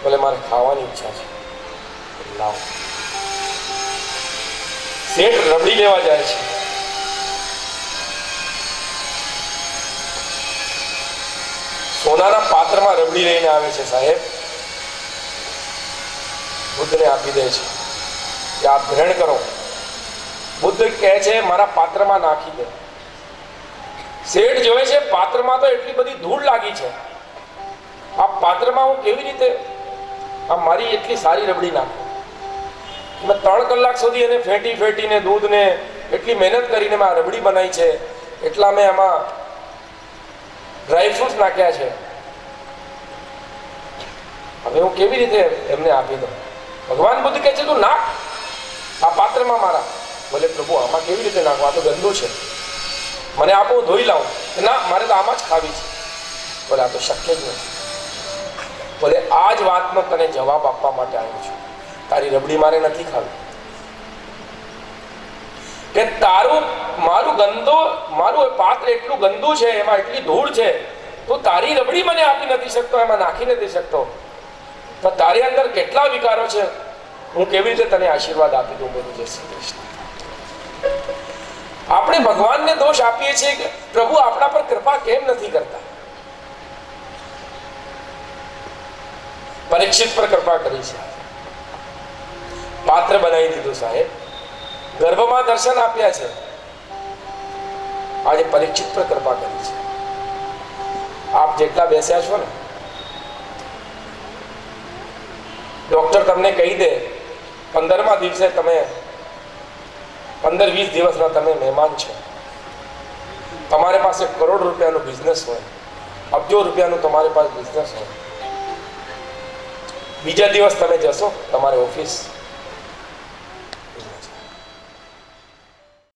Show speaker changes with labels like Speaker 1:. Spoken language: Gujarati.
Speaker 1: બોલે મારે ખાવાની ઈચ્છા છે, લાવ. શેઠ રબડી લેવા જાય છે. સોનાના પાત્રમાં રબડી લઈને આવે છે. સાહેબ બુદ્ધને આપી દે છે કે આપ ગ્રહણ કરો. બુદ્ધ કહે છે મારા પાત્રમાં નાખી દે. શેઠ જોવે છે પાત્રમાં તો એટલી બધી ધૂળ લાગી છે, આ પાત્રમાં હું કેવી રીતે આ મારી એટલી સારી રબડી નાખું? મેં 3 કલાક સુધી એને ફેટીને દૂધને એટલી મહેનત કરીને મેં આ રબડી બનાવી છે, એટલા મેં આમાં ડ્રાયફ્રૂટ્સ નાખ્યા છે, હવે હું કેવી રીતે એમને આપી દઉં? ભગવાન બુદ્ધ કહે છે તું નાખ આ પાત્રમાં મારા. બોલે પ્રભુ આમાં કેવી રીતે નાખવા, આ તો ગંદુ છે, મને આપો હું ધોઈ લાવું. ના, મારે તો આમાં જ ખાવી છે. બોલે આ તો શક્ય જ નથી. બોલે આ જ વાતનો તને જવાબ આપવા માટે આવ્યો છું. તારી રબડી મારે નથી ખાવી, કે મારું પાત્ર એટલું ગંદુ છે, એમાં એટલી ધૂળ છે, તું તારી રબડી મને આપી નથી શકતો, એમાં નાખી નથી શકતો, તો તારી અંદર કેટલા વિકારો છે, હું કેવી રીતે તને આશીર્વાદ આપી દઉં? બોલું જય શ્રી કૃષ્ણ. આપણે ભગવાનને દોષ આપીએ છીએ કે પ્રભુ આપણા પર કૃપા કેમ નથી કરતા? પરીક્ષિત પર કૃપા કરી છે, પાત્ર બનાવી દીધું. સાહેબ ગર્ભમાં દર્શન આપ્યા છે, આજે પરીક્ષિત પર કૃપા કરી છે. આપ જેટલા બેસ્યા છો ને, ડોક્ટર તમને કહી દે 15મા દિવસે તમે 15-20 દિવસના તમે મહેમાન છો, તમારી પાસે કરોડ રૂપિયાનું બિઝનેસ હોય, અબજો રૂપિયાનું તમારી પાસે બિઝનેસ હોય, બીજા દિવસ તમે જશો તમારી ઓફિસ,